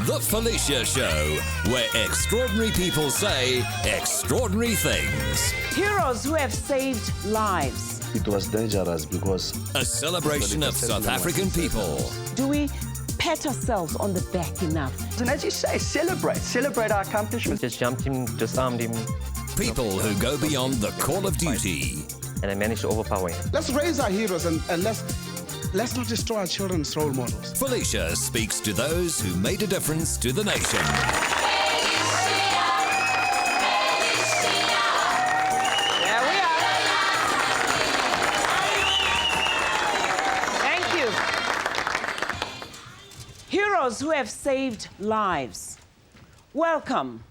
The Felicia Show, where extraordinary people say extraordinary things. Heroes who have saved lives. It was dangerous because... A celebration of South African people. Do we pat ourselves on the back enough? And as you say, celebrate our accomplishments. Just jumped him, disarmed him. People who go beyond the call of duty. And I managed to overpower him. Let's raise our heroes and let's not destroy our children's role models. Felicia speaks to those who made a difference to the nation. There we are. Thank you. Heroes who have saved lives. Welcome.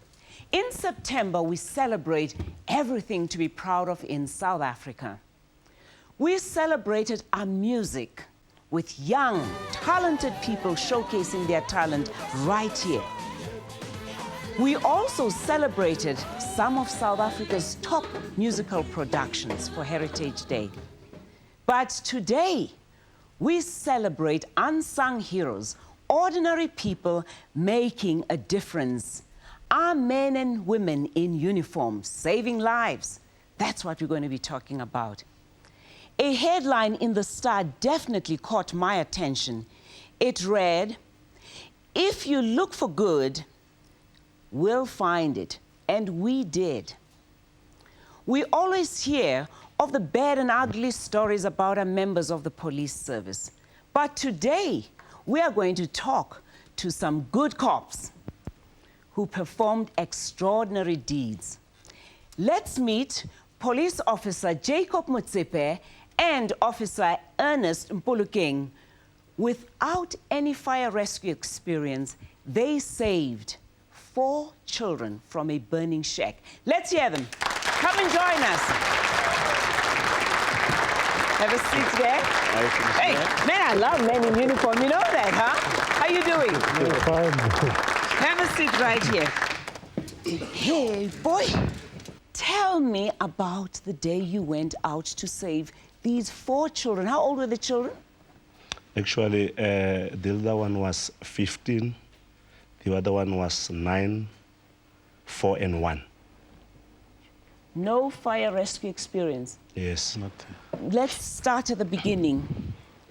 In September, we celebrate everything to be proud of in South Africa. We celebrated our music with young, talented people showcasing their talent right here. We also celebrated some of South Africa's top musical productions for Heritage Day. But today, we celebrate unsung heroes, ordinary people making a difference. Our men and women in uniform, saving lives. That's what we're going to be talking about. A headline in the Star definitely caught my attention. It read, "If you look for good, we'll find it." And we did. We always hear of the bad and ugly stories about our members of the police service. But today, we are going to talk to some good cops who performed extraordinary deeds. Let's meet Police Officer Jacob Motsepe and Officer Ernest Mpulukeng. Without any fire rescue experience, they saved 4 children from a burning shack. Let's hear them. Come and join us. Have a seat there. Hey, man, I love men in uniform. You know that, huh? How you doing? Fine. Have a seat right here. Hey, boy, tell me about the day you went out to save these 4 children. How old were the children? Actually, the other one was 15. The other one was 9, 4, and 1. No fire rescue experience. Yes. Let's start at the beginning,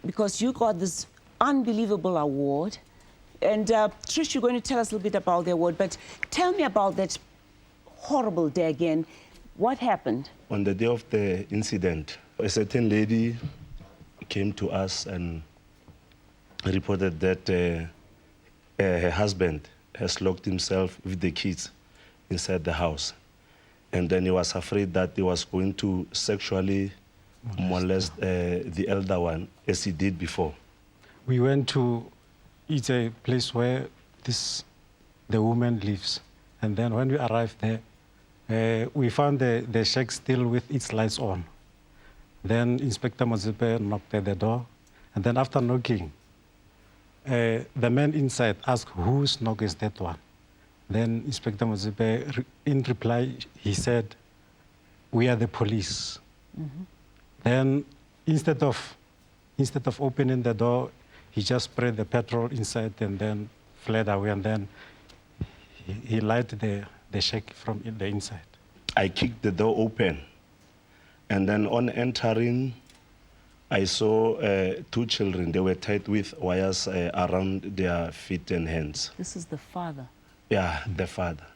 because you got this unbelievable award. And Trish, you're going to tell us a little bit about the award, but tell me about that horrible day again. What happened? On the day of the incident, a certain lady came to us and reported that her husband has locked himself with the kids inside the house. And then he was afraid that he was going to sexually molest the elder one, as he did before. We went to... It's a place where the woman lives. And then when we arrived there, we found the shack still with its lights on. Then Inspector Motsepe knocked at the door. And then after knocking, the man inside asked, whose knock is that one? Then Inspector Motsepe, in reply, he said, we are the police. Mm-hmm. Then instead of opening the door, he just sprayed the petrol inside and then fled away, and then he lighted the shack from the inside. I kicked the door open, and then on entering, I saw 2 children. They were tied with wires around their feet and hands. This is the father. Yeah, the father.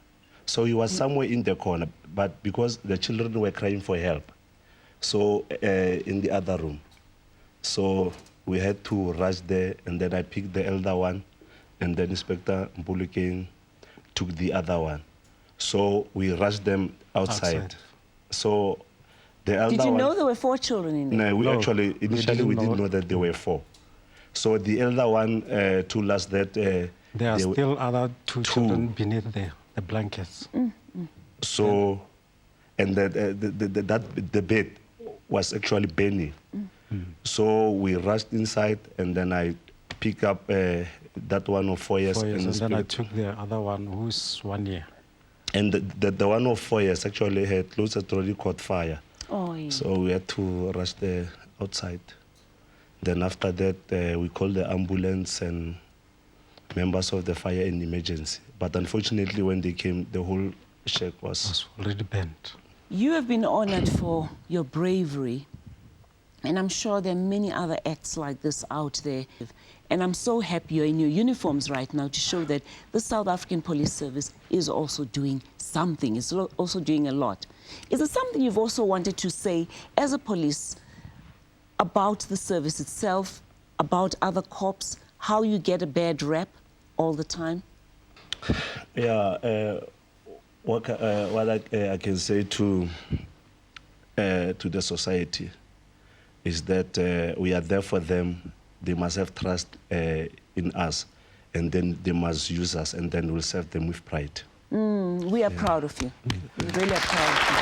So he was somewhere in the corner, but because the children were crying for help, so in the other room. So we had to rush there, and then I picked the elder one, and then Inspector Mpulukeng took the other one. So we rushed them outside. So the elder Did you know one, there were 4 children in there? No, we initially we didn't know that there were 4. So the elder one told us that there are still other 2 children beneath the blankets. So, and the bed was actually burning. So we rushed inside, and then I picked up that one of 4 years. 4 years, and then I took the other one, who's 1 year. And the one of 4 years actually had close to already caught fire. Oh, yeah. So we had to rush there outside. Then after that, we called the ambulance and members of the fire and emergency. But unfortunately, when they came, the whole shack was already bent. You have been honored for your bravery, and I'm sure there are many other acts like this out there. And I'm so happy you're in your uniforms right now to show that the South African Police Service is also doing something, is also doing a lot. Is there something you've also wanted to say as a police about the service itself, about other corps, how you get a bad rep all the time? Yeah, what I can say to the society is that we are there for them. They must have trust in us, and then they must use us, and then we'll serve them with pride. We are proud of you. We really are proud of you.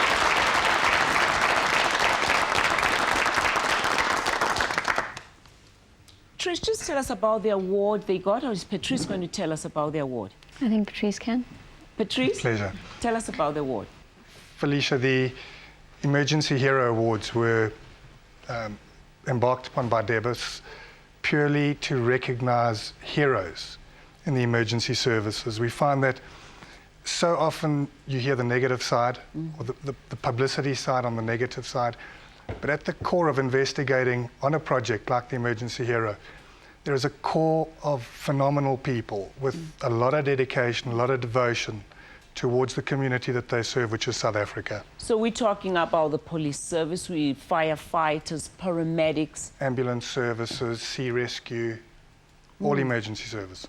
Trish, just tell us about the award they got, or is Patrice going to tell us about the award? I think Patrice can. Patrice, Pleasure. Tell us about the award. Felicia, the Emergency Hero Awards were embarked upon by DEBUS purely to recognize heroes in the emergency services. We find that so often you hear the negative side, or the publicity side on the negative side, but at the core of investigating on a project like the Emergency Hero, there is a core of phenomenal people with a lot of dedication, a lot of devotion towards the community that they serve, which is South Africa. So we're talking about the police service, firefighters, paramedics. Ambulance services, sea rescue, all emergency services.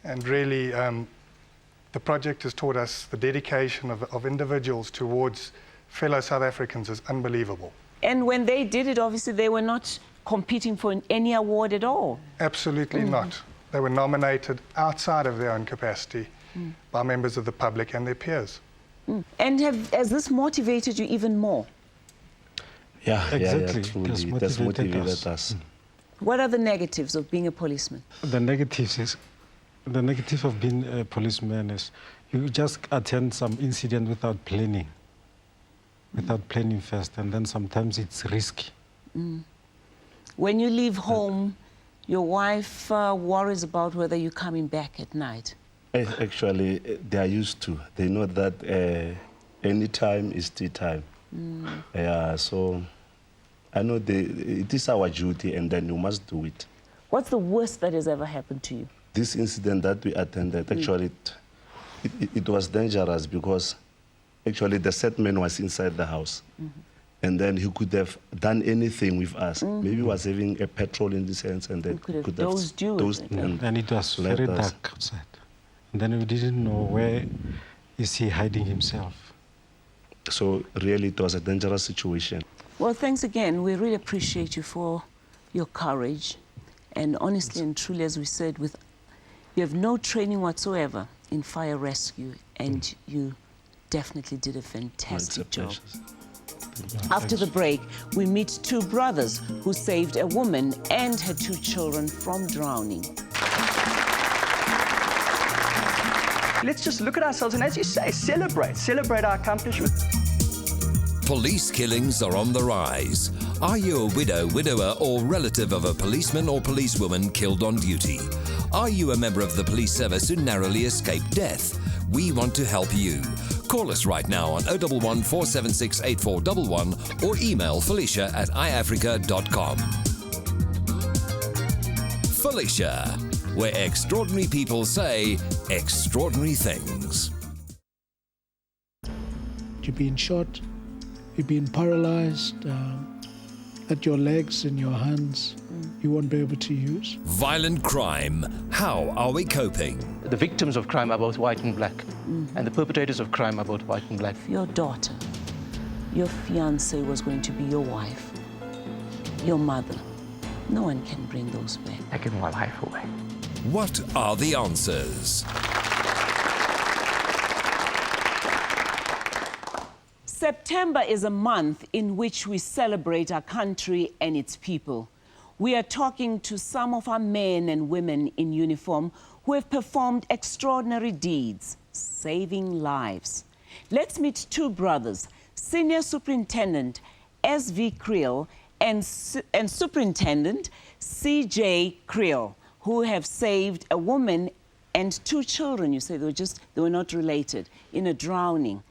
And really, the project has taught us the dedication of individuals towards fellow South Africans is unbelievable. And when they did it, obviously, they were not competing for any award at all. Absolutely not. They were nominated outside of their own capacity by members of the public and their peers. And has this motivated you even more? Yeah, Exactly. yeah, truly. That's That's motivated motivated us. What are the negatives of being a policeman? The negative of being a policeman is you just attend some incident without planning first, and then sometimes it's risky. When you leave home, your wife worries about whether you're coming back at night. Actually, they are used to. They know that any time is tea time. Yeah, so I know it is our duty, and then you must do it. What's the worst that has ever happened to you? This incident that we attended, actually, it was dangerous because actually the set man was inside the house. And then he could have done anything with us. Maybe he was having a petrol in this hands, and then could have dozed you. And it was very dark outside. And then we didn't know where is he hiding himself. So really, it was a dangerous situation. Well, thanks again. We really appreciate you for your courage. And honestly and truly, as we said, you have no training whatsoever in fire rescue, and you definitely did a fantastic job. After the break, we meet two brothers who saved a woman and her two children from drowning. Let's just look at ourselves and, as you say, celebrate our accomplishments. Police killings are on the rise. Are you a widow, widower, or relative of a policeman or policewoman killed on duty? Are you a member of the police service who narrowly escaped death? We want to help you. Call us right now on 011 476 8411 or email felicia@iafrica.com. Felicia, where extraordinary people say extraordinary things. You've been shot, you've been paralyzed, at your legs and your hands you won't be able to use. Violent crime. How are we coping? The victims of crime are both white and black, and the perpetrators of crime are both white and black. Your daughter, your fiancée was going to be your wife, your mother. No one can bring those back. I give my life away. What are the answers? September is a month in which we celebrate our country and its people. We are talking to some of our men and women in uniform who have performed extraordinary deeds, saving lives. Let's meet two brothers, Senior Superintendent S.V. Creel and Superintendent C.J. Creel, who have saved a woman and 2 children. You say they were not related in a drowning.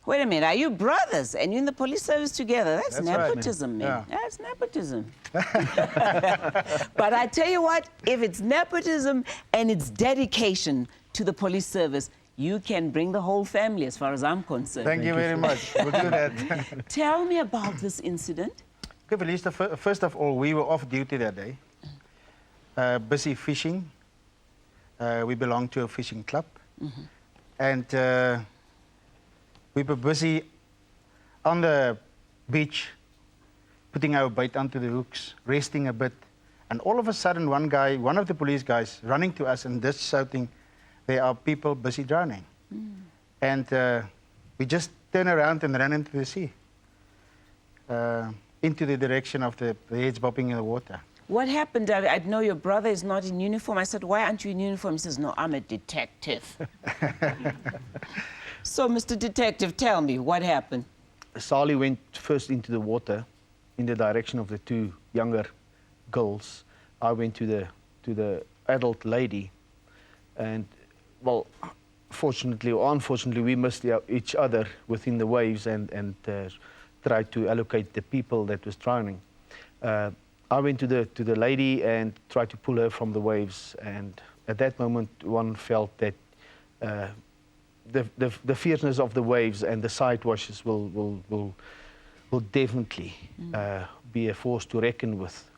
Wait a minute, are you brothers and you're in the police service together? That's nepotism, man. Yeah. That's nepotism. But I tell you what, if it's nepotism and it's dedication to the police service, you can bring the whole family as far as I'm concerned. Thank you very much. We'll do that. Tell me about this incident. Okay, Felicia, first of all, we were off duty that day, busy fishing. We belong to a fishing club. And we were busy on the beach, putting our bait onto the hooks, resting a bit. And all of a sudden, one of the police guys, running to us and just shouting, "There are people busy drowning." And we just turned around and ran into the sea, into the direction of the heads bobbing in the water. What happened? I know your brother is not in uniform. I said, "Why aren't you in uniform?" He says, "No, I'm a detective." So, Mr. Detective, tell me, what happened? Sally went first into the water in the direction of the 2 younger girls. I went to the adult lady, and well, fortunately or unfortunately, we missed each other within the waves and tried to allocate the people that was drowning. I went to the lady and tried to pull her from the waves, and at that moment, one felt that the fierceness of the waves and the side washes will definitely be a force to reckon with.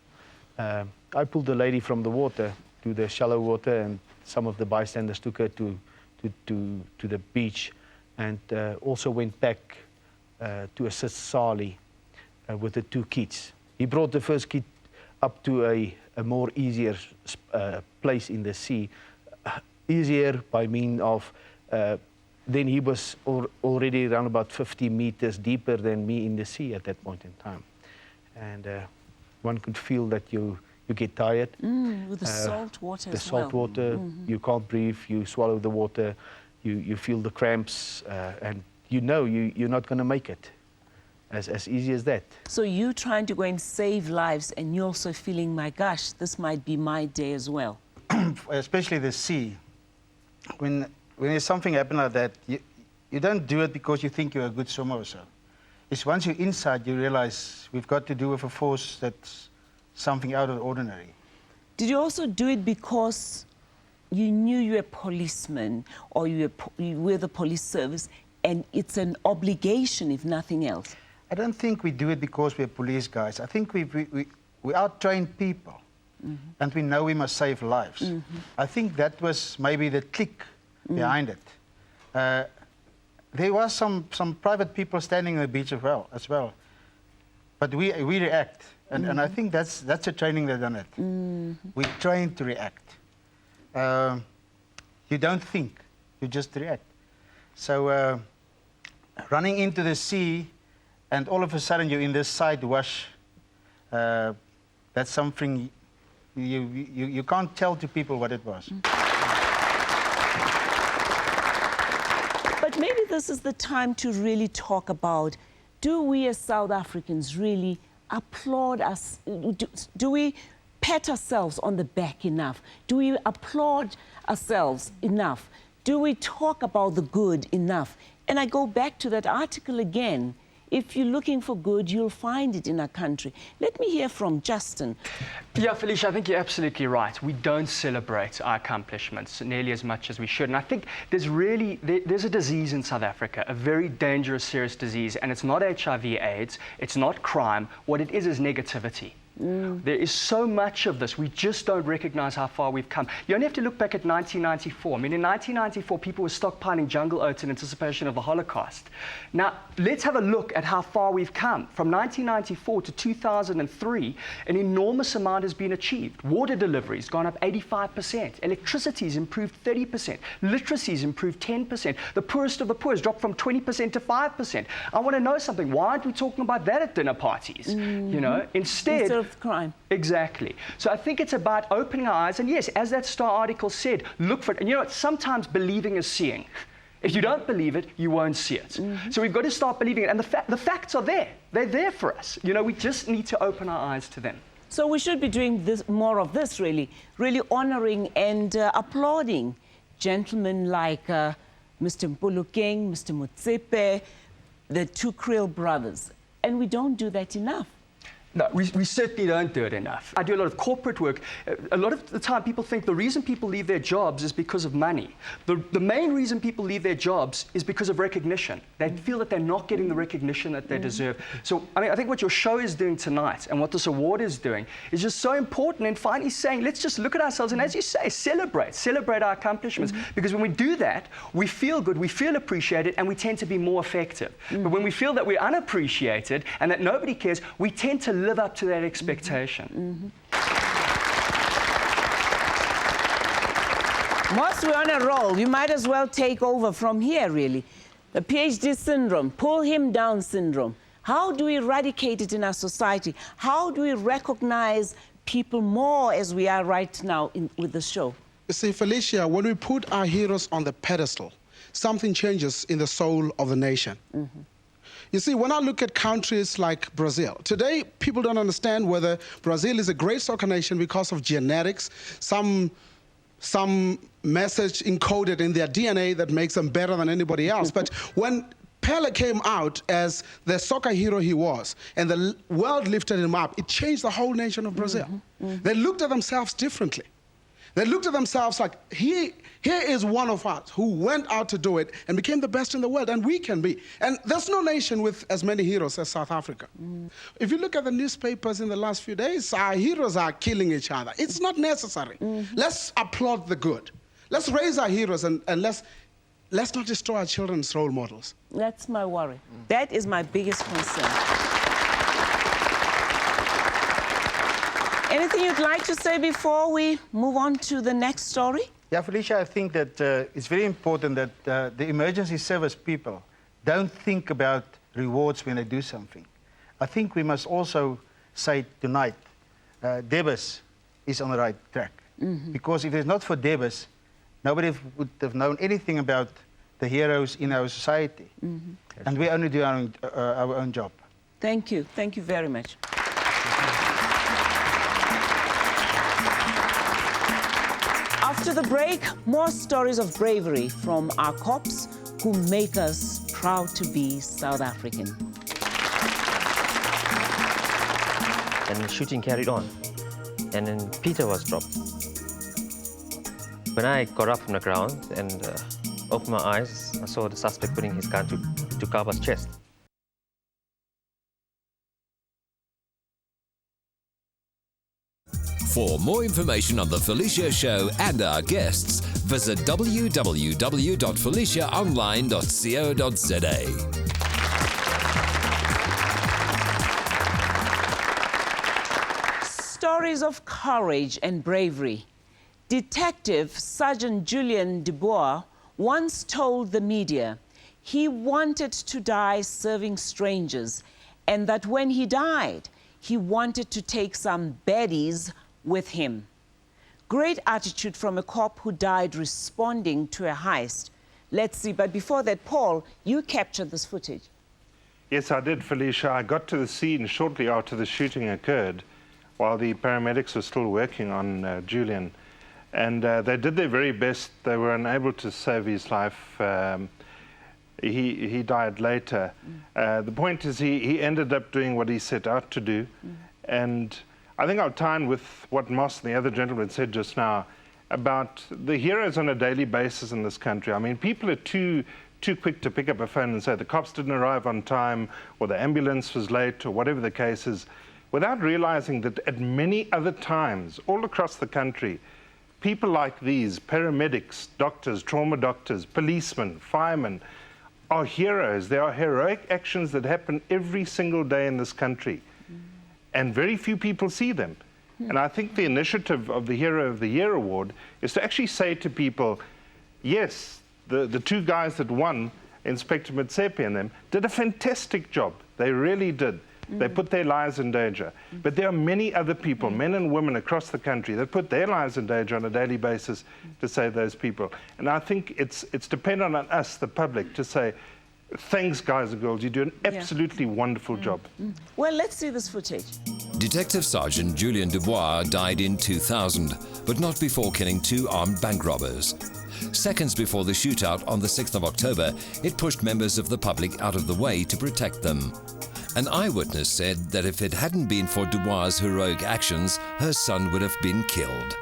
I pulled the lady from the water to the shallow water, and some of the bystanders took her to the beach, and also went back to assist Sally with the 2 kids. He brought the first kid up to a more easier place in the sea, easier by means of then he was already around about 50 meters deeper than me in the sea at that point in time. And one could feel that you get tired. With the salt water the as well. salt water, you can't breathe, you swallow the water, you feel the cramps, and you're not going to make it. As easy as that. So you trying to go and save lives, and you're also feeling, my gosh, this might be my day as well. Especially the sea. When there's something happen like that, you don't do it because you think you're a good swimmer or so. It's once you're inside, you realize we've got to do with a force that's something out of the ordinary. Did you also do it because you knew you were a policeman, or you were the police service, and it's an obligation, if nothing else? I don't think we do it because we're police guys. I think we out-train people, and we know we must save lives. I think that was maybe the click behind it. There was some private people standing on the beach as well. But we react, and I think that's a training they've done it. We train to react. You don't think, you just react. So running into the sea, and all of a sudden you're in this side wash, that's something you can't tell to people what it was. But maybe this is the time to really talk about, do we as South Africans really applaud us? Do we pat ourselves on the back enough? Do we applaud ourselves enough? Do we talk about the good enough? And I go back to that article again. If you're looking for good, you'll find it in our country. Let me hear from Justin. Yeah, Felicia, I think you're absolutely right. We don't celebrate our accomplishments nearly as much as we should. And I think there's a disease in South Africa, a very dangerous, serious disease. And it's not HIV/AIDS, it's not crime. What it is negativity. There is so much of this. We just don't recognize how far we've come. You only have to look back at 1994. I mean, in 1994, people were stockpiling jungle oats in anticipation of the Holocaust. Now, let's have a look at how far we've come. From 1994 to 2003, an enormous amount has been achieved. Water delivery's gone up 85%. Electricity's improved 30%. Literacy's improved 10%. The poorest of the poor has dropped from 20% to 5%. I want to know something. Why aren't we talking about that at dinner parties? You know, instead of crime. Exactly. So I think it's about opening our eyes. And yes, as that Star article said, look for it. And you know what? Sometimes believing is seeing. If you don't believe it, you won't see it. So we've got to start believing it. And the facts are there. They're there for us. You know, we just need to open our eyes to them. So we should be doing this, more of this, really honoring and applauding gentlemen like Mr. Mpulukeng, Mr. Motsepe, the two Kriel brothers. And we don't do that enough. No, we certainly don't do it enough. I do a lot of corporate work. A lot of the time people think the reason people leave their jobs is because of money. The main reason people leave their jobs is because of recognition. They feel that they're not getting the recognition that they deserve. So, I mean, I think what your show is doing tonight and what this award is doing is just so important and finally saying, let's just look at ourselves and, as you say, celebrate our accomplishments. Because when we do that, we feel good, we feel appreciated, and we tend to be more effective. But when we feel that we're unappreciated and that nobody cares, we tend to live up to that expectation. Whilst we're on a roll, you might as well take over from here, really. The PhD syndrome, pull him down syndrome. How do we eradicate it in our society? How do we recognize people more as we are right now with the show? You see, Felicia, when we put our heroes on the pedestal, something changes in the soul of the nation. You see, when I look at countries like Brazil, today people don't understand whether Brazil is a great soccer nation because of genetics, some message encoded in their DNA that makes them better than anybody else. But when Pele came out as the soccer hero he was, and the world lifted him up, it changed the whole nation of Brazil. They looked at themselves differently. They looked at themselves like, here is one of us who went out to do it and became the best in the world, and we can be. And there's no nation with as many heroes as South Africa. If you look at the newspapers in the last few days, our heroes are killing each other. It's not necessary. Let's applaud the good. Let's raise our heroes and let's not destroy our children's role models. That's my worry. That is my biggest concern. Anything you'd like to say before we move on to the next story? Yeah, Felicia, I think that it's very important that the emergency service people don't think about rewards when they do something. I think we must also say tonight, Debus is on the right track. Because if it's not for Debus, nobody would have known anything about the heroes in our society. And we only do our own job. Thank you. Thank you very much. After the break, more stories of bravery from our cops who make us proud to be South African. And the shooting carried on. And then Peter was dropped. When I got up from the ground and opened my eyes, I saw the suspect putting his gun to Kaba's chest. For more information on The Felicia Show and our guests, visit www.feliciaonline.co.za. Stories of courage and bravery. Detective Sergeant Julian Dubois once told the media he wanted to die serving strangers, and that when he died, he wanted to take some baddies with him. Great attitude from a cop who died responding to a heist. Let's see, but before that, Paul, you captured this footage. Yes, I did, Felicia. I got to the scene shortly after the shooting occurred, while the paramedics were still working on Julian. And they did their very best. They were unable to save his life. He died later. The point is he ended up doing what he set out to do. And I think I'll tie in with what Moss and the other gentleman said just now about the heroes on a daily basis in this country. I mean, people are too quick to pick up a phone and say the cops didn't arrive on time or the ambulance was late or whatever the case is, without realizing that at many other times all across the country, people like these, paramedics, doctors, trauma doctors, policemen, firemen, are heroes. There are heroic actions that happen every single day in this country. And very few people see them. And I think the initiative of the Hero of the Year award is to actually say to people, yes, the two guys that won, Inspector Motsepe and them, did a fantastic job. They really did. They put their lives in danger. But there are many other people, men and women across the country, that put their lives in danger on a daily basis to save those people. And I think it's dependent on us, the public, to say, thanks, guys and girls. You do an absolutely wonderful job. Well, let's see this footage. Detective Sergeant Julian Dubois died in 2000, but not before killing 2 armed bank robbers. Seconds before the shootout on the 6th of October, it pushed members of the public out of the way to protect them. An eyewitness said that if it hadn't been for Dubois' heroic actions, her son would have been killed.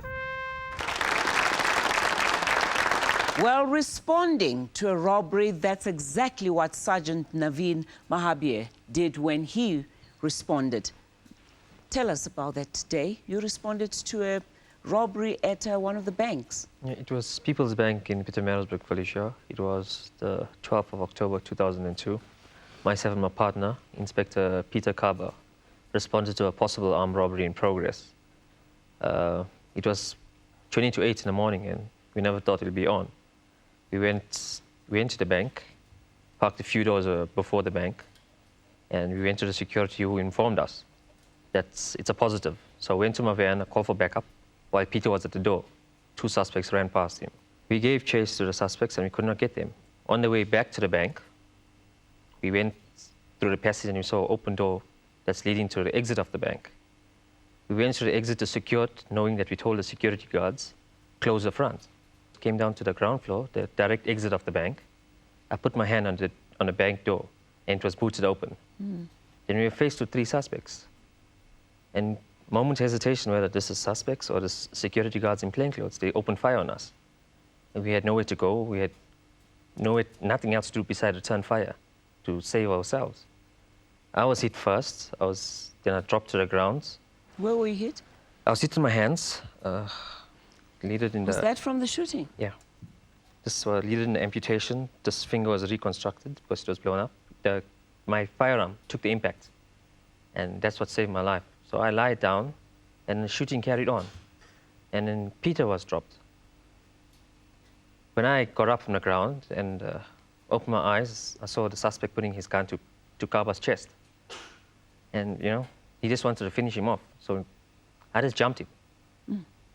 Well, responding to a robbery, that's exactly what Sergeant Naveen Mahabir did when he responded. Tell us about that day. You responded to a robbery at one of the banks. Yeah, it was People's Bank in Pietermaritzburg, Felicia. It was the 12th of October 2002. Myself and my partner, Inspector Peter Kaba, responded to a possible armed robbery in progress. It was 20 to 8 in the morning, and we never thought it would be on. We went to the bank, parked a few doors before the bank, and we went to the security who informed us that it's a positive. So I went to my van, I called for backup. While Peter was at the door, 2 suspects ran past him. We gave chase to the suspects and we could not get them. On the way back to the bank, we went through the passage and we saw an open door that's leading to the exit of the bank. We went to the exit to secure it, knowing that we told the security guards, close the front. Came down to the ground floor, the direct exit of the bank. I put my hand on the bank door and it was booted open. Then we were faced with 3 suspects. And moment's hesitation whether this is suspects or the security guards in plainclothes, they opened fire on us. And we had nowhere to go. We had nothing else to do besides return fire to save ourselves. I was hit first. Then I dropped to the ground. Where were you hit? I was hit in my hands. Was that from the shooting? Yeah. This leaded in the amputation. This finger was reconstructed because it was blown up. My firearm took the impact, and that's what saved my life. So I lied down, and the shooting carried on. And then Peter was dropped. When I got up from the ground and opened my eyes, I saw the suspect putting his gun to Kaba's chest. And, you know, he just wanted to finish him off. So I just jumped him.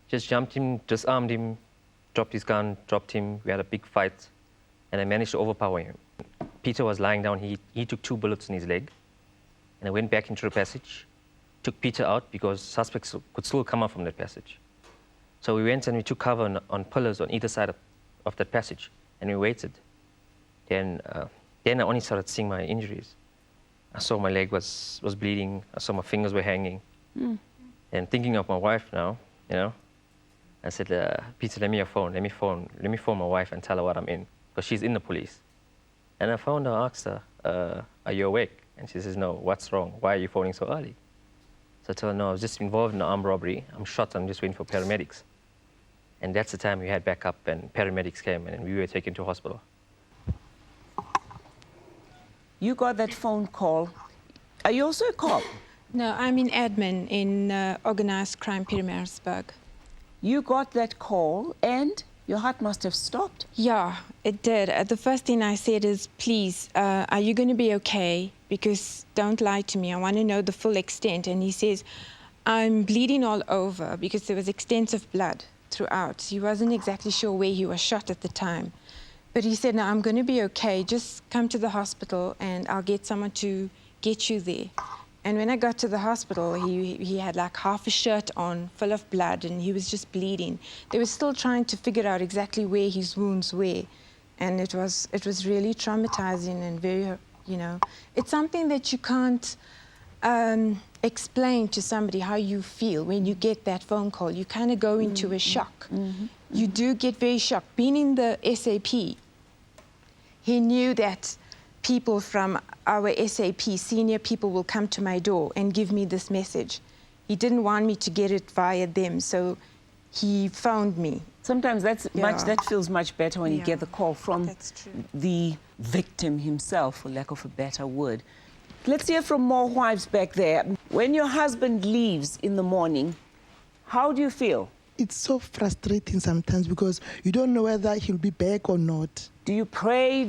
Just jumped him, disarmed him, dropped his gun, dropped him. We had a big fight, and I managed to overpower him. Peter was lying down. He took 2 bullets in his leg, and I went back into the passage, took Peter out because suspects could still come out from that passage. So we went and we took cover on pillars on either side of that passage, and we waited. Then I only started seeing my injuries. I saw my leg was bleeding. I saw my fingers were hanging. And thinking of my wife now, you know, I said, Peter, let me your phone. Let me phone my wife and tell her what I'm in, because she's in the police. And I phoned her, asked her, are you awake? And she says, no, what's wrong? Why are you phoning so early? So I told her, no, I was just involved in an armed robbery. I'm shot, I'm just waiting for paramedics. And that's the time we had backup and paramedics came and we were taken to hospital. You got that phone call. Are you also a cop? No, I'm in admin in organized crime Pietermaritzburg. You got that call and your heart must have stopped. Yeah, it did. The first thing I said is, please, are you going to be okay? Because don't lie to me. I want to know the full extent. And he says, I'm bleeding all over because there was extensive blood throughout. He wasn't exactly sure where he was shot at the time. But he said, no, I'm going to be okay. Just come to the hospital and I'll get someone to get you there. And when I got to the hospital, he had like half a shirt on, full of blood, and he was just bleeding. They were still trying to figure out exactly where his wounds were. And it was really traumatizing and very, you know, it's something that you can't explain to somebody how you feel when you get that phone call. You kind of go into a shock. You do get very shocked. Being in the SAP, he knew that people from our SAP, senior people, will come to my door and give me this message. He didn't want me to get it via them, so he phoned me. Sometimes that feels much better when you get the call from the victim himself, for lack of a better word. Let's hear from more wives back there. When your husband leaves in the morning, how do you feel? It's so frustrating sometimes because you don't know whether he'll be back or not. Do you pray?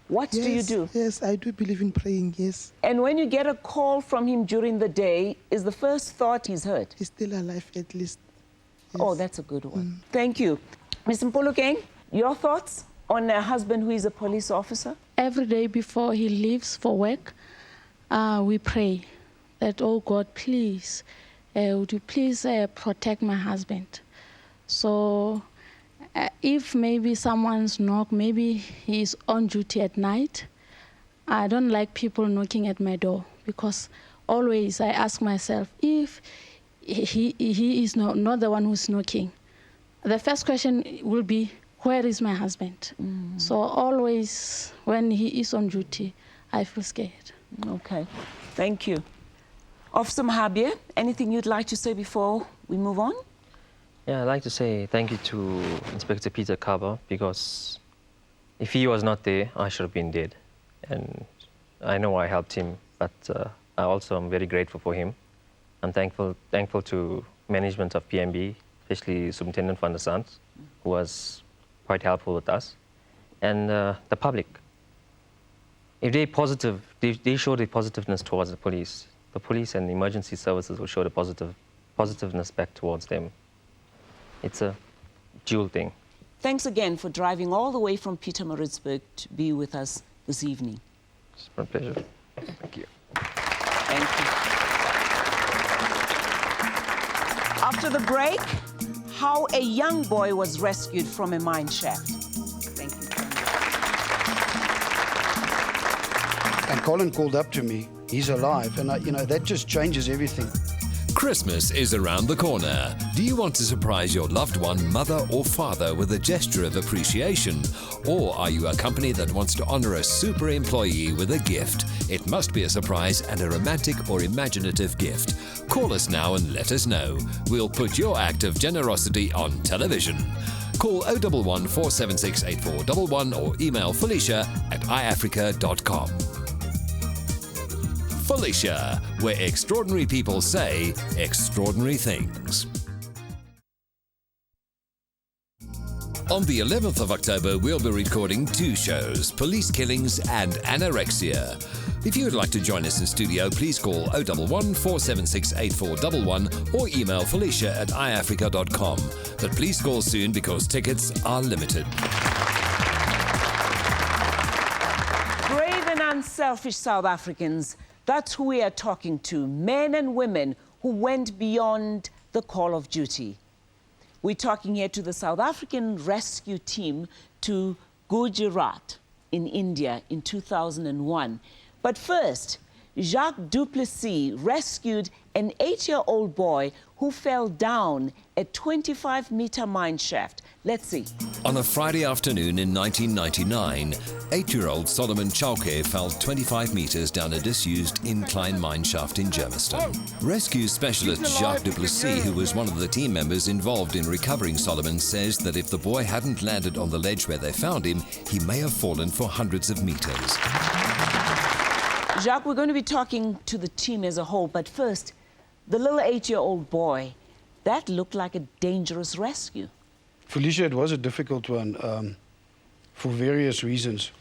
What do you do? Yes, I do believe in praying, yes. And when you get a call from him during the day, is the first thought he's hurt? He's still alive, at least. Yes. Oh, that's a good one. Thank you. Ms. Mpulukeng, your thoughts on a husband who is a police officer? every day before he leaves for work, we pray that, oh God, please, would you please protect my husband? So if maybe someone's knock, maybe he's on duty at night, I don't like people knocking at my door, because always I ask myself, if he is not the one who's knocking, the first question will be, where is my husband? So always when he is on duty, I feel scared. Okay, thank you. Officer Mahabir, anything you'd like to say before we move on? Yeah, I'd like to say thank you to Inspector Peter Kaba, because if he was not there, I should have been dead. And I know I helped him, but I also am very grateful for him. I'm thankful to management of PMB, especially Superintendent van der Sant, who was quite helpful with us, and the public. If they're positive, they show the positiveness towards the police and the emergency services will show the positiveness back towards them. It's a dual thing. Thanks again for driving all the way from Pietermaritzburg to be with us this evening. It's my pleasure. Thank you. Thank you. After the break, how a young boy was rescued from a mine shaft. Thank you. And Colin called up to me. He's alive, and that just changes everything. Christmas is around the corner. Do you want to surprise your loved one, mother or father, with a gesture of appreciation? Or are you a company that wants to honor a super employee with a gift? It must be a surprise and a romantic or imaginative gift. Call us now and let us know. We'll put your act of generosity on television. Call 011 476 8411 or email Felicia@iafrica.com. Felicia, where extraordinary people say extraordinary things. On the 11th of October, we'll be recording 2 shows, Police Killings and Anorexia. If you would like to join us in studio, please call 011 476 8411 or email Felicia@iafrica.com. But please call soon because tickets are limited. Brave and unselfish South Africans, that's who we are talking to, men and women who went beyond the call of duty. We're talking here to the South African rescue team to Gujarat in India in 2001. But first, Jacques Duplessis rescued an 8-year-old boy who fell down a 25-meter mine shaft. Let's see. On a Friday afternoon in 1999, 8-year-old Solomon Chauke fell 25 meters down a disused incline mine shaft in Germiston. Rescue specialist Jacques Duplessis, who was one of the team members involved in recovering Solomon, says that if the boy hadn't landed on the ledge where they found him, he may have fallen for hundreds of meters. Jacques, we're going to be talking to the team as a whole, but first, the little 8-year-old boy, that looked like a dangerous rescue. Felicia, it was a difficult one for various reasons.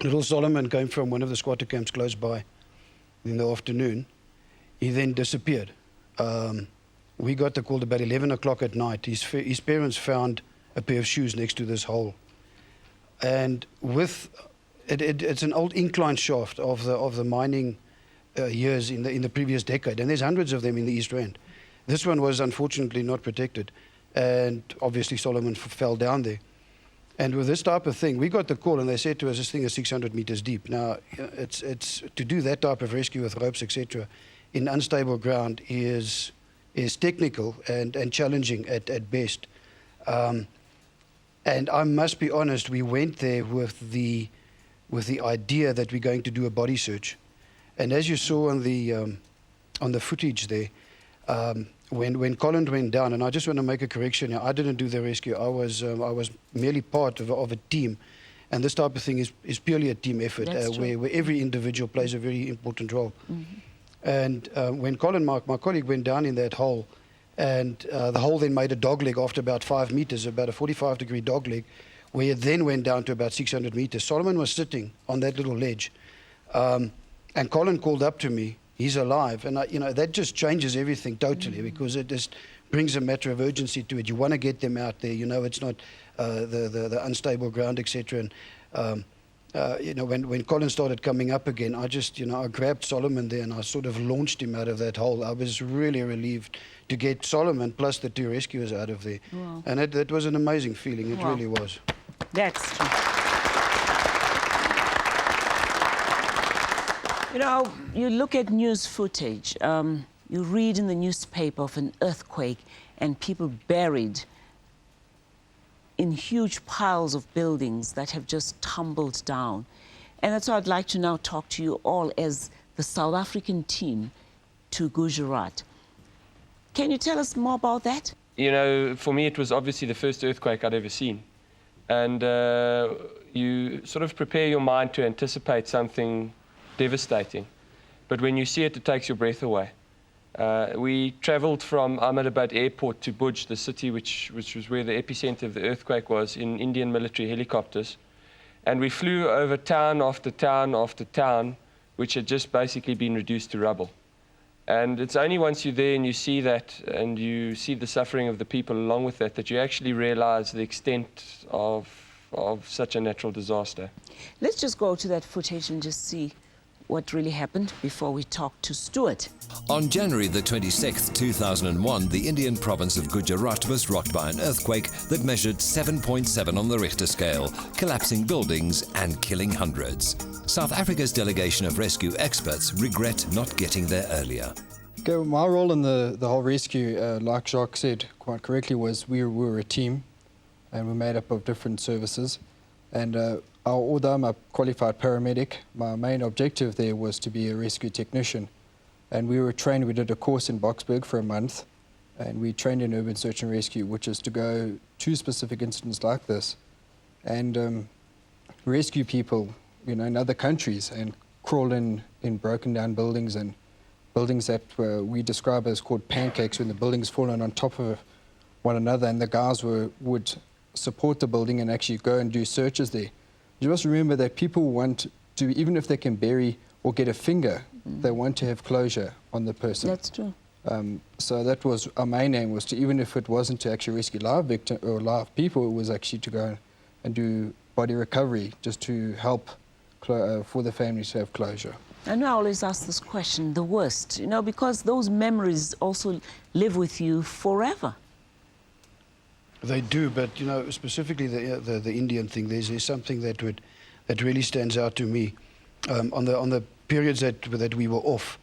Little Solomon came from one of the squatter camps close by in the afternoon. He then disappeared. We got the call about 11 o'clock at night. His parents found a pair of shoes next to this hole. And with it's an old incline shaft of the mining years in the previous decade, and there's hundreds of them in the East Rand. This one was unfortunately not protected, and obviously Solomon fell down there. And with this type of thing, we got the call, and they said to us, this thing is 600 meters deep. Now, it's to do that type of rescue with ropes, etc., in unstable ground is technical and challenging at best. And I must be honest, we went there with the idea that we're going to do a body search. And as you saw on the footage there, when Colin went down, and I just want to make a correction here, I didn't do the rescue. I was merely part of a team, and this type of thing is purely a team effort where every individual plays a very important role. Mm-hmm. And when Colin, my colleague, went down in that hole, and the hole then made a dogleg after about 5 meters, about a 45-degree dogleg, where it then went down to about 600 meters. Solomon was sitting on that little ledge, and Colin called up to me. He's alive, and that just changes everything totally, because it just brings a matter of urgency to it. You want to get them out there. It's not the unstable ground, etc. And you know, when Colin started coming up again, I just, you know, I grabbed Solomon there and I sort of launched him out of that hole. I was really relieved to get Solomon plus the 2 rescuers out of there. Wow. And that was an amazing feeling. It Wow. really was. That's true. You know, you look at news footage, you read in the newspaper of an earthquake and people buried in huge piles of buildings that have just tumbled down. And that's why I'd like to now talk to you all as the South African team to Gujarat. Can you tell us more about that? You know, for me, it was obviously the first earthquake I'd ever seen. And you sort of prepare your mind to anticipate something devastating. But when you see it, it takes your breath away. We traveled from Ahmedabad airport to Bhuj, the city which was where the epicenter of the earthquake was, in Indian military helicopters. And we flew over town after town after town, which had just basically been reduced to rubble. And it's only once you're there and you see that, and you see the suffering of the people along with that, that you actually realize the extent of such a natural disaster. Let's just go to that footage and just see what really happened before we talk to Stuart. On January the 26th, 2001, the Indian province of Gujarat was rocked by an earthquake that measured 7.7 on the Richter scale, collapsing buildings and killing hundreds. South Africa's delegation of rescue experts regret not getting there earlier. Okay, my role in the whole rescue, like Jacques said quite correctly, was we were a team and we're made up of different services. And although I'm a qualified paramedic, my main objective there was to be a rescue technician. And we were trained, we did a course in Boksburg for a month, and we trained in urban search and rescue, which is to go to specific incidents like this and rescue people, you know, in other countries and crawl in broken down buildings and buildings that we describe as called pancakes, when the buildings fallen on top of one another, and the guys would support the building and actually go and do searches there. You must remember that people want to, even if they can bury or get a finger, they want to have closure on the person. That's true. So that was our main aim, was to, even if it wasn't to actually rescue live victims or live people, it was actually to go and do body recovery, just to help for the families to have closure. I know I always ask this question, the worst, you know, because those memories also live with you forever. They do, but you know, specifically the Indian thing. There's something that really stands out to me. On the periods that we were off,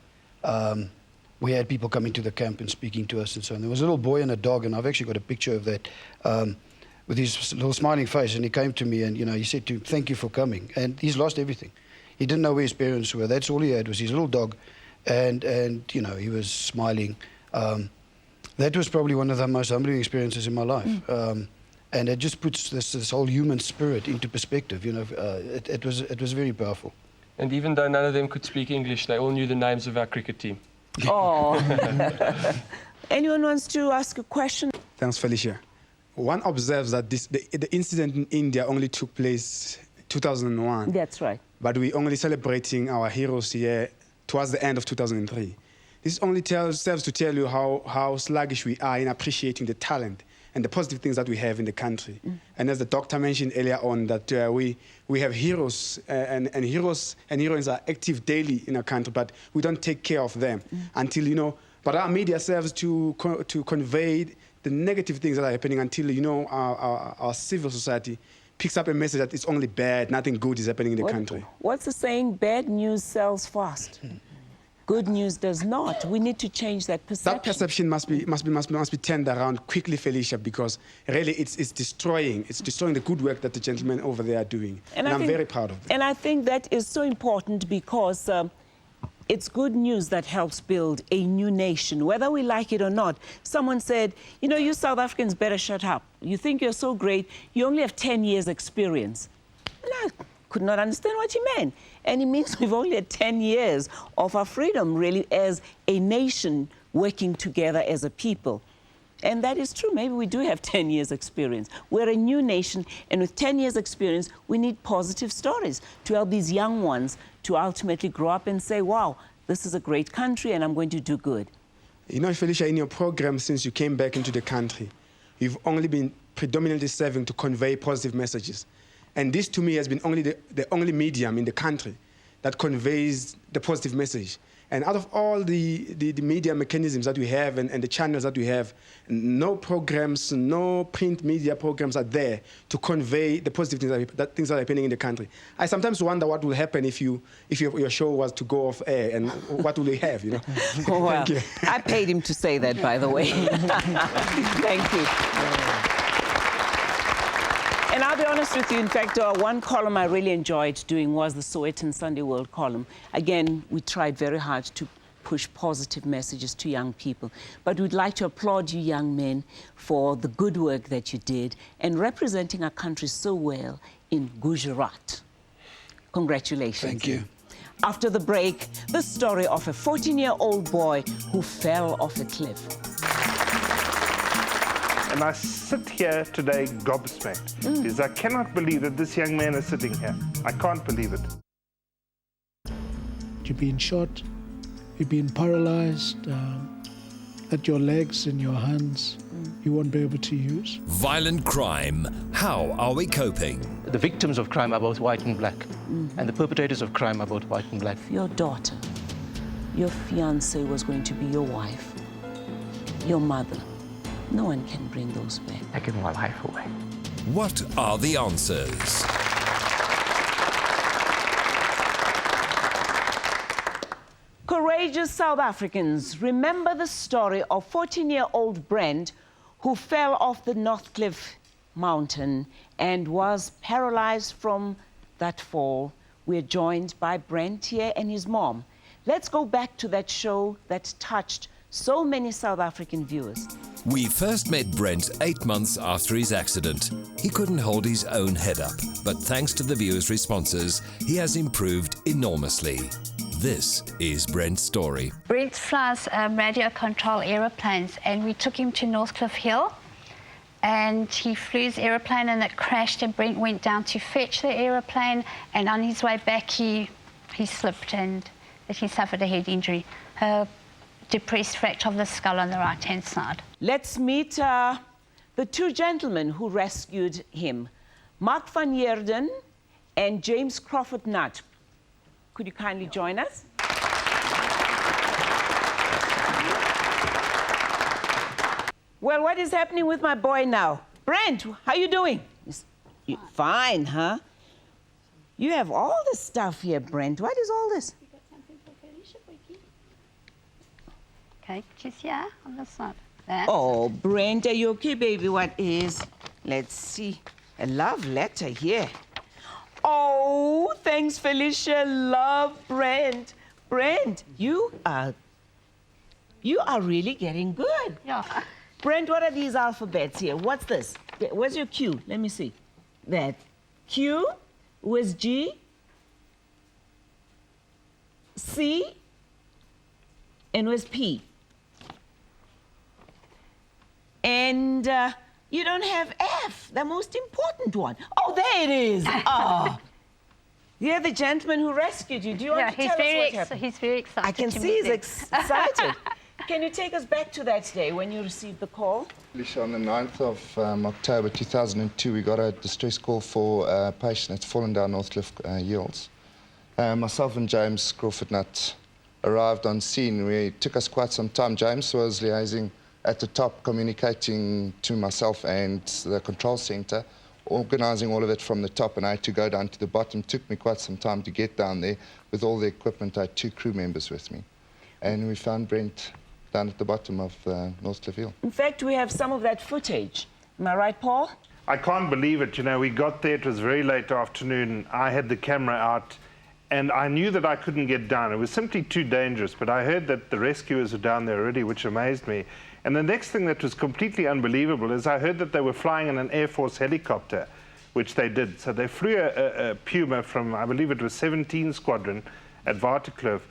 we had people coming to the camp and speaking to us and so on. There was a little boy and a dog, and I've actually got a picture of that, with his little smiling face. And he came to me and he said to him, "Thank you for coming." And he's lost everything. He didn't know where his parents were. That's all he had was his little dog, and he was smiling. That was probably one of the most humbling experiences in my life. And it just puts this whole human spirit into perspective. It was very powerful. And even though none of them could speak English, they all knew the names of our cricket team. Oh. Anyone wants to ask a question? Thanks, Felicia. One observes that the incident in India only took place 2001. That's right. But we're only celebrating our heroes here towards the end of 2003. This only serves to tell you how sluggish we are in appreciating the talent and the positive things that we have in the country. And as the doctor mentioned earlier on, that we have heroes, and heroes and heroines are active daily in our country, but we don't take care of them until, but our media serves to convey the negative things that are happening until, our civil society picks up a message that it's only bad, nothing good is happening in the country. What's the saying? Bad news sells fast. Good news does not. We need to change that perception. That perception must be turned around quickly, Felicia, because really it's destroying the good work that the gentlemen over there are doing. And I'm very proud of them. And I think that is so important because it's good news that helps build a new nation, whether we like it or not. Someone said, you South Africans better shut up. You think you're so great, you only have 10 years experience. And I could not understand what he meant. And it means we've only had 10 years of our freedom, really, as a nation working together as a people. And that is true. Maybe we do have 10 years experience. We're a new nation, and with 10 years experience, we need positive stories to help these young ones to ultimately grow up and say, wow, this is a great country, and I'm going to do good. Felicia, in your program, since you came back into the country, you've only been predominantly serving to convey positive messages. And this, to me, has been the only medium in the country that conveys the positive message. And out of all the media mechanisms that we have and the channels that we have, no programs, no print media programs are there to convey the positive things that are happening in the country. I sometimes wonder what will happen if your show was to go off air, and what will we have, you know? Well, I paid him to say that, by the way. Thank you. And I'll be honest with you, in fact, one column I really enjoyed doing was the Sowetan Sunday World column. Again, we tried very hard to push positive messages to young people. But we'd like to applaud you young men for the good work that you did and representing our country so well in Gujarat. Congratulations. Thank you. After the break, the story of a 14-year-old boy who fell off a cliff. And I sit here today gobsmacked because I cannot believe that this young man is sitting here. I can't believe it. You've been shot, you've been paralyzed, at your legs and your hands, you won't be able to use. Violent crime. How are we coping? The victims of crime are both white and black, and the perpetrators of crime are both white and black. Your daughter, your fiancée was going to be your wife, your mother. No one can bring those back. Taking my life away. What are the answers? Courageous South Africans, remember the story of 14-year-old Brent who fell off the Northcliffe mountain and was paralyzed from that fall. We're joined by Brent here and his mom. Let's go back to that show that touched so many South African viewers. We first met Brent 8 months after his accident. He couldn't hold his own head up, but thanks to the viewers' responses, he has improved enormously. This is Brent's story. Brent flies radio control aeroplanes, and we took him to Northcliffe Hill, and he flew his aeroplane and it crashed, and Brent went down to fetch the aeroplane, and on his way back he slipped and he suffered a head injury. Depressed fracture of the skull on the right-hand side. Let's meet the two gentlemen who rescued him, Mark van Heerden and James Crawford Nutt. Could you kindly join us? Well, what is happening with my boy now? Brent, how you doing? Fine, huh? You have all this stuff here, Brent. What is all this? Okay, just here on the side. That. Oh, Brent, are you okay, baby? What is? Let's see. A love letter here. Oh, thanks, Felicia. Love, Brent. Brent, you are really getting good. Yeah. Brent, what are these alphabets here? What's this? Where's your Q? Let me see. That. Q. Where's G? C. And where's P? And you don't have F, the most important one. Oh, there it is. Oh. You're the gentleman who rescued you. Do you want to tell us what happened? He's very excited. I can see he's excited. Can you take us back to that day when you received the call? On the 9th of October 2002, we got a distress call for a patient that's fallen down Northcliffe Yields. Myself and James Crawford Nutt arrived on scene. It took us quite some time. James was liaising at the top, communicating to myself and the control centre, organising all of it from the top, and I had to go down to the bottom. It took me quite some time to get down there with all the equipment. I had 2 crew members with me. And we found Brent down at the bottom of Northcliffe Hill. In fact, we have some of that footage. Am I right, Paul? I can't believe it. You know, we got there, it was very late afternoon. I had the camera out, and I knew that I couldn't get down. It was simply too dangerous, but I heard that the rescuers were down there already, which amazed me. And the next thing that was completely unbelievable is I heard that they were flying in an Air Force helicopter, which they did. So they flew a Puma from, I believe it was 17 Squadron at Waterkloof.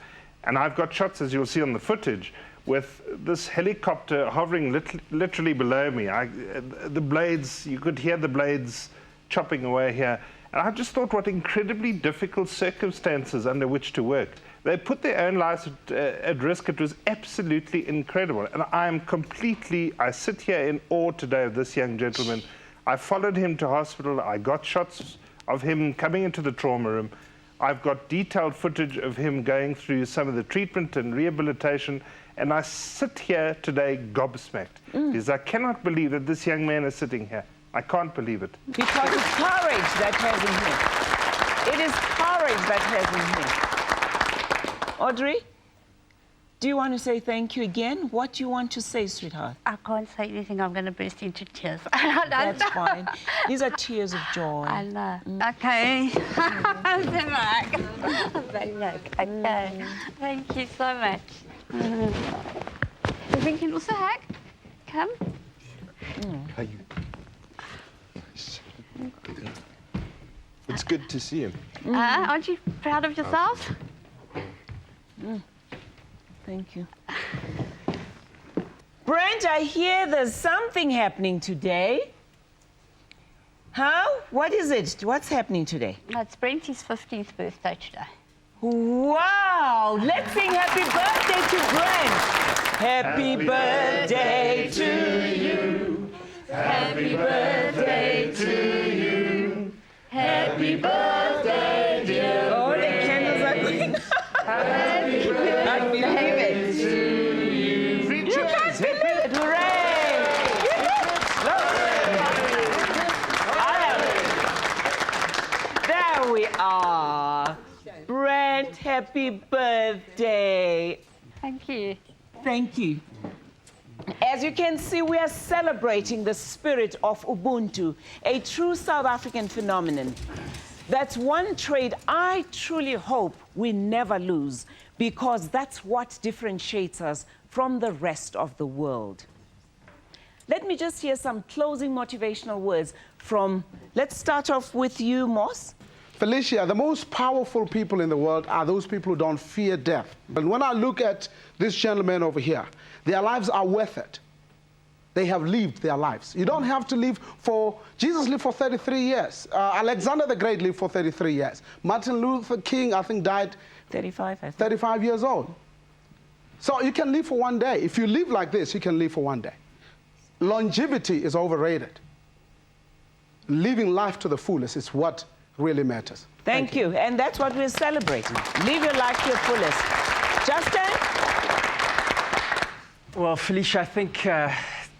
And I've got shots, as you'll see on the footage, with this helicopter hovering literally below me. The blades, you could hear the blades chopping away here. And I just thought what incredibly difficult circumstances under which to work. They put their own lives at risk. It was absolutely incredible. And I sit here in awe today of this young gentleman. I followed him to hospital. I got shots of him coming into the trauma room. I've got detailed footage of him going through some of the treatment and rehabilitation, and I sit here today gobsmacked because I cannot believe that this young man is sitting here. I can't believe it. Because it's courage that has in him. It is courage that has in him. Audrey, do you want to say thank you again? What do you want to say, sweetheart? I can't say anything. I'm going to burst into tears. That's fine. These are tears of joy. I know. Okay. Okay. Thank you so much. You can also hack. Come. It's good to see him. Aren't you proud of yourself? Thank you. Brent, I hear there's something happening today. Huh? What is it? What's happening today? It's Brent's 15th birthday today. Wow! Let's sing happy birthday to Brent. Happy birthday to you. Happy birthday to you. Happy birthday, dear. Oh, the candles are going. Happy birthday to you. Free cheers. Hooray! There we are. Brent, happy birthday. Thank you. Thank you. As you can see, we are celebrating the spirit of Ubuntu, a true South African phenomenon. That's one trait I truly hope we never lose, because that's what differentiates us from the rest of the world. Let me just hear some closing motivational words from, let's start off with you, Moss. Felicia, the most powerful people in the world are those people who don't fear death. But when I look at this gentleman over here, their lives are worth it. They have lived their lives. You don't have to live for... Jesus lived for 33 years. Alexander the Great lived for 33 years. Martin Luther King, I think, died... 35, I think. 35 years old. So you can live for one day. If you live like this, you can live for one day. Longevity is overrated. Living life to the fullest is what really matters. Thank you. And that's what we're celebrating. Live your life to your fullest. Justin? Well, Felicia, I think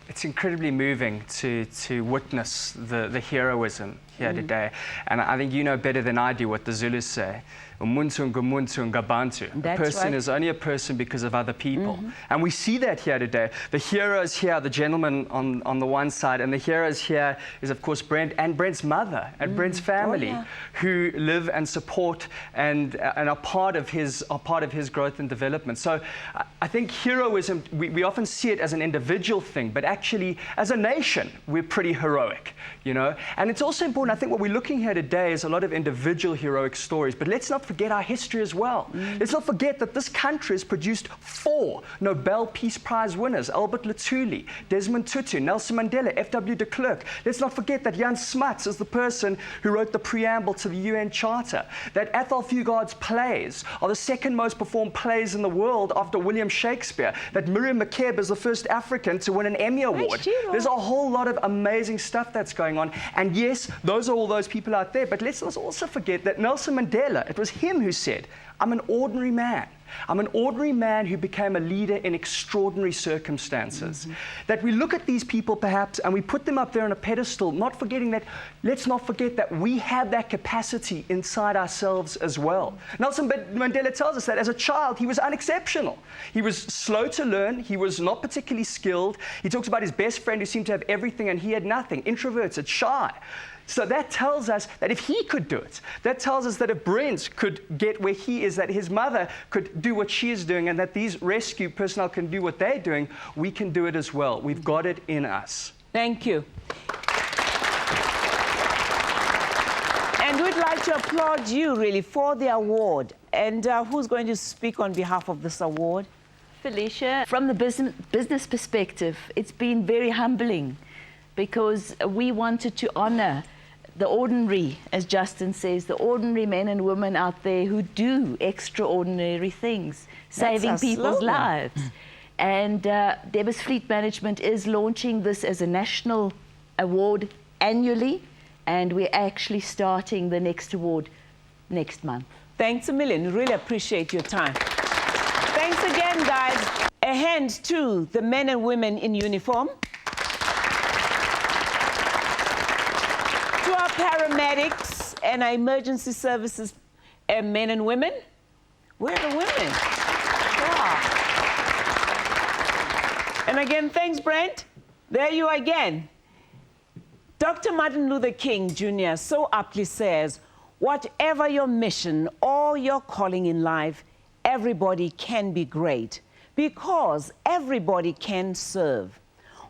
it's incredibly moving to witness the heroism here today. And I think you know better than I do what the Zulus say. Umuntu ngumuntu ngabantu. A person is only a person because of other people. And we see that here today. The heroes here, the gentleman on the one side, and the heroes here is, of course, Brent and Brent's mother and Brent's family, who live and support and are part of his growth and development. So I think heroism, we often see it as an individual thing, but actually, as a nation, we're pretty heroic, you know? And it's also important, I think what we're looking here today is a lot of individual heroic stories, but let's not forget our history as well. Let's not forget that this country has produced 4 Nobel Peace Prize winners: Albert Luthuli, Desmond Tutu, Nelson Mandela, F.W. de Klerk. Let's not forget that Jan Smuts is the person who wrote the preamble to the UN Charter, that Athol Fugard's plays are the 2nd most performed plays in the world after William Shakespeare, that Miriam Makeba is the first African to win an Emmy Award. There's a whole lot of amazing stuff that's going on. And yes, those are all those people out there, but let's also forget that Nelson Mandela, it was him who said, "I'm an ordinary man. I'm an ordinary man who became a leader in extraordinary circumstances." That we look at these people perhaps and we put them up there on a pedestal, not forgetting that, let's not forget that we have that capacity inside ourselves as well. Nelson Mandela tells us that as a child, he was unexceptional. He was slow to learn. He was not particularly skilled. He talks about his best friend who seemed to have everything and he had nothing, introverted, shy. So that tells us that if he could do it, that tells us that if Brent could get where he is, that his mother could do what she is doing, and that these rescue personnel can do what they're doing, we can do it as well. We've got it in us. Thank you. And we'd like to applaud you, really, for the award. And who's going to speak on behalf of this award? Felicia, from the business perspective, it's been very humbling, because we wanted to honor the ordinary, as Justin says, the ordinary men and women out there who do extraordinary things, saving people's lives. And Debus Fleet Management is launching this as a national award annually, and we're actually starting the next award next month. Thanks a million. Really appreciate your time. Thanks again, guys. A hand to the men and women in uniform, to our paramedics and our emergency services men and women. Where are the women? Wow. And again, thanks, Brent. There you are again. Dr. Martin Luther King Jr. so aptly says, whatever your mission or your calling in life, everybody can be great because everybody can serve.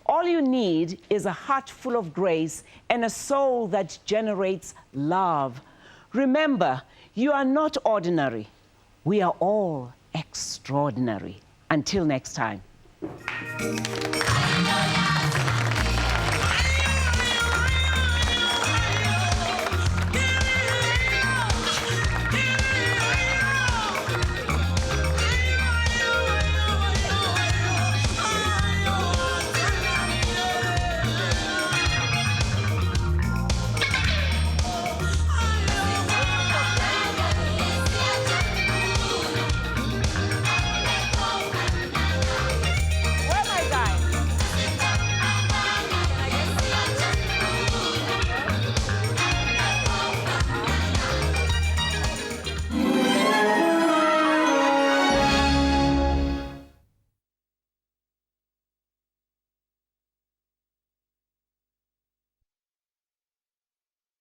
All you need is a heart full of grace and a soul that generates love. Remember, you are not ordinary. We are all extraordinary. Until next time.